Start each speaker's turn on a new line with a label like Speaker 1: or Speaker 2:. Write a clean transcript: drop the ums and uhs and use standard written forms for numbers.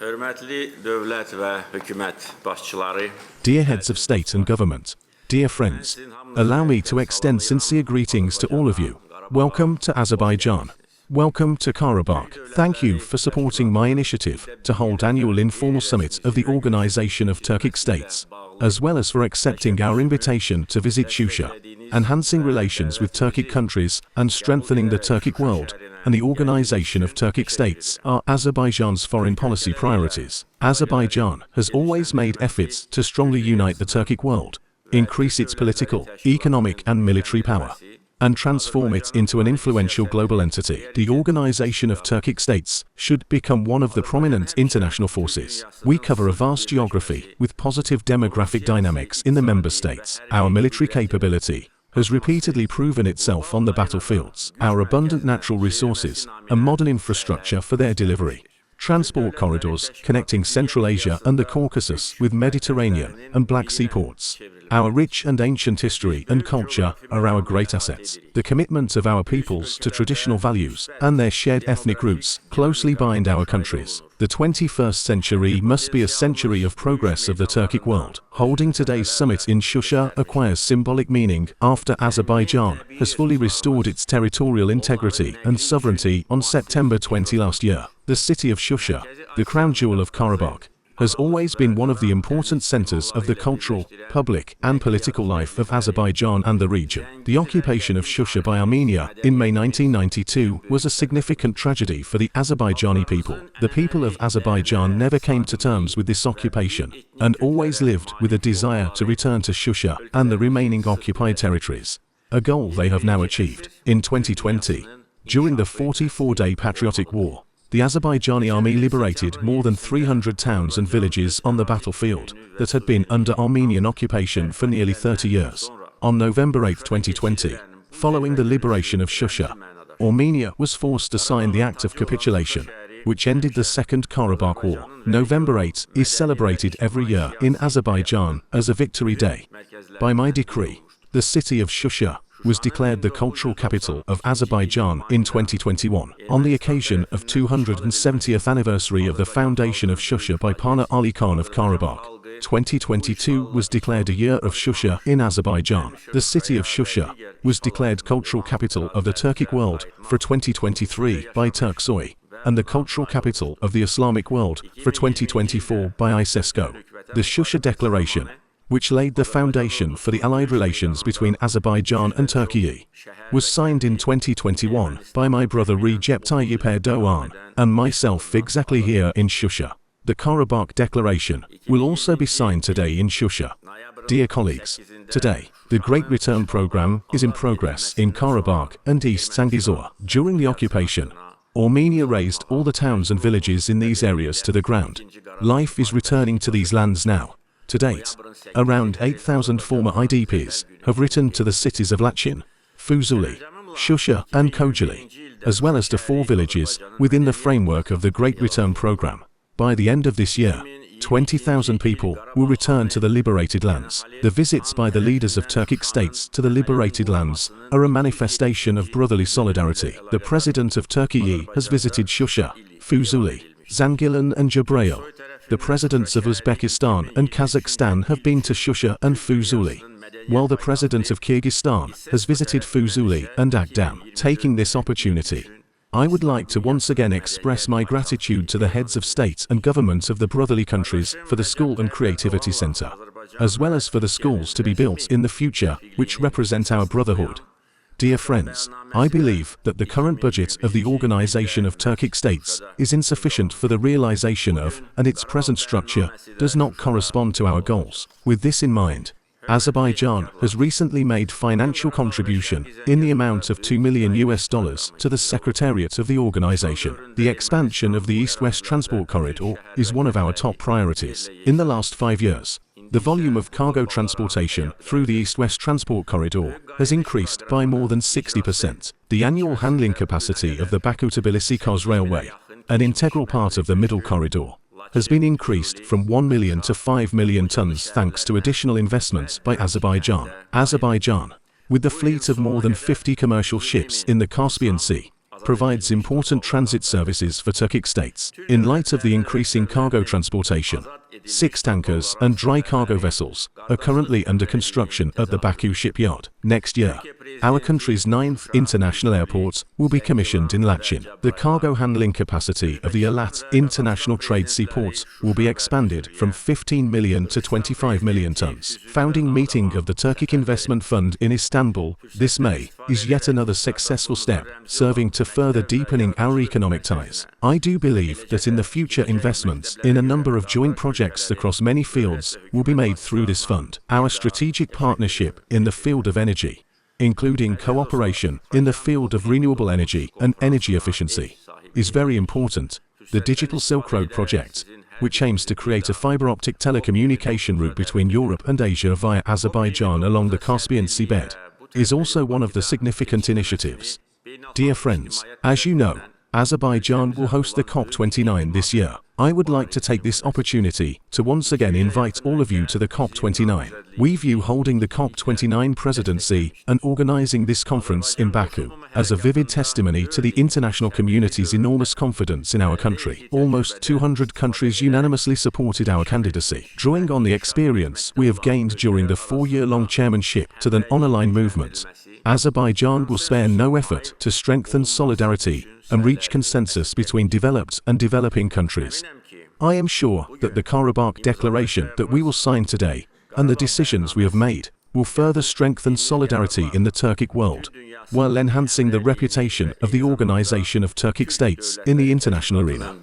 Speaker 1: Hörmətli dövlət və hökumət başçıları,
Speaker 2: Dear heads of state and government, dear friends, allow me to extend sincere greetings to all of you. Welcome to Azerbaijan. Welcome to Karabakh. Thank you for supporting my initiative to hold annual informal summit of the Organization of Turkic States, as well as for accepting our invitation to visit Shusha, enhancing relations with Turkic countries and strengthening the Turkic world, and the Organization of Turkic States are Azerbaijan's foreign policy priorities. Azerbaijan has always made efforts to strongly unite the Turkic world, increase its political, economic and military power, and transform it into an influential global entity. The Organization of Turkic States should become one of the prominent international forces. We cover a vast geography with positive demographic dynamics in the member states. Our military capability has repeatedly proven itself on the battlefields. Our abundant natural resources and modern infrastructure for their delivery, transport corridors connecting Central Asia and the Caucasus with Mediterranean and Black Sea ports, our rich and ancient history and culture are our great assets. The commitment of our peoples to traditional values and their shared ethnic roots closely bind our countries. The 21st century must be a century of progress of the Turkic world. Holding today's summit in Shusha acquires symbolic meaning after Azerbaijan has fully restored its territorial integrity and sovereignty on September 20 last year. The city of Shusha, the crown jewel of Karabakh, has always been one of the important centers of the cultural, public and political life of Azerbaijan and the region. The occupation of Shusha by Armenia in May 1992 was a significant tragedy for the Azerbaijani people. The people of Azerbaijan never came to terms with this occupation and always lived with a desire to return to Shusha and the remaining occupied territories, a goal they have now achieved. In 2020, during the 44-day patriotic war, the Azerbaijani army liberated more than 300 towns and villages on the battlefield that had been under Armenian occupation for nearly 30 years. On November 8, 2020, following the liberation of Shusha, Armenia was forced to sign the Act of Capitulation, which ended the Second Karabakh War. November 8 is celebrated every year in Azerbaijan as a victory day. By my decree, the city of Shusha was declared the cultural capital of Azerbaijan in 2021. On the occasion of 270th anniversary of the foundation of Shusha by Pana Ali Khan of Karabakh, 2022 was declared a year of Shusha in Azerbaijan. The city of Shusha was declared cultural capital of the Turkic world for 2023 by Turksoy, and the cultural capital of the Islamic world for 2024 by ISESCO. The Shusha Declaration, which laid the foundation for the allied relations between Azerbaijan and Turkey, was signed in 2021 by my brother Recep Tayyip Erdogan and myself exactly here in Shusha. The Karabakh Declaration will also be signed today in Shusha. Dear colleagues, today, the Great Return Program is in progress in Karabakh and East Zangezur. During the occupation, Armenia razed all the towns and villages in these areas to the ground. Life is returning to these lands now. To date, around 8,000 former IDPs have returned to the cities of Lachin, Fuzuli, Shusha and Kojali, as well as to 4 villages within the framework of the Great Return Program. By the end of this year, 20,000 people will return to the liberated lands. The visits by the leaders of Turkic states to the liberated lands are a manifestation of brotherly solidarity. The President of Turkey has visited Shusha, Fuzuli, Zangilan and Jabrail. The presidents of Uzbekistan and Kazakhstan have been to Shusha and Fuzuli, while the president of Kyrgyzstan has visited Fuzuli and Agdam. Taking this opportunity, I would like to once again express my gratitude to the heads of state and government of the brotherly countries for the School and Creativity Center, as well as for the schools to be built in the future, which represent our brotherhood. Dear friends, I believe that the current budget of the Organization of Turkic States is insufficient for the realization of, and its present structure does not correspond to our goals. With this in mind, Azerbaijan has recently made financial contribution in the amount of $2 million to the Secretariat of the organization. The expansion of the East-West Transport Corridor is one of our top priorities. In the last 5 years, the volume of cargo transportation through the East-West Transport Corridor has increased by more than 60%. The annual handling capacity of the Baku-Tbilisi-Kos Railway, an integral part of the Middle Corridor, has been increased from 1 million to 5 million tons thanks to additional investments by Azerbaijan. Azerbaijan, with the fleet of more than 50 commercial ships in the Caspian Sea, provides important transit services for Turkic states. In light of the increasing cargo transportation, 6 tankers and dry cargo vessels are currently under construction at the Baku shipyard. Next year, our country's 9th international airport will be commissioned in Lachin. The cargo handling capacity of the Alat International Trade Seaport will be expanded from 15 million to 25 million tons. Founding meeting of the Turkic Investment Fund in Istanbul this May is yet another successful step, serving to further deepening our economic ties. I do believe that in the future investments in a number of joint projects across many fields will be made through this fund. Our strategic partnership in the field of energy, including cooperation in the field of renewable energy and energy efficiency, is very important. The Digital Silk Road project, which aims to create a fiber-optic telecommunication route between Europe and Asia via Azerbaijan along the Caspian seabed, is also one of the significant initiatives. Dear friends, as you know, Azerbaijan will host the COP29 this year. I would like to take this opportunity to once again invite all of you to the COP29. We view holding the COP29 presidency and organizing this conference in Baku as a vivid testimony to the international community's enormous confidence in our country. Almost 200 countries unanimously supported our candidacy. Drawing on the experience we have gained during the 4-year-long chairmanship to the on-align movement, Azerbaijan will spare no effort to strengthen solidarity and reach consensus between developed and developing countries. I am sure that the Karabakh Declaration that we will sign today and the decisions we have made will further strengthen solidarity in the Turkic world, while enhancing the reputation of the Organization of Turkic States in the international arena.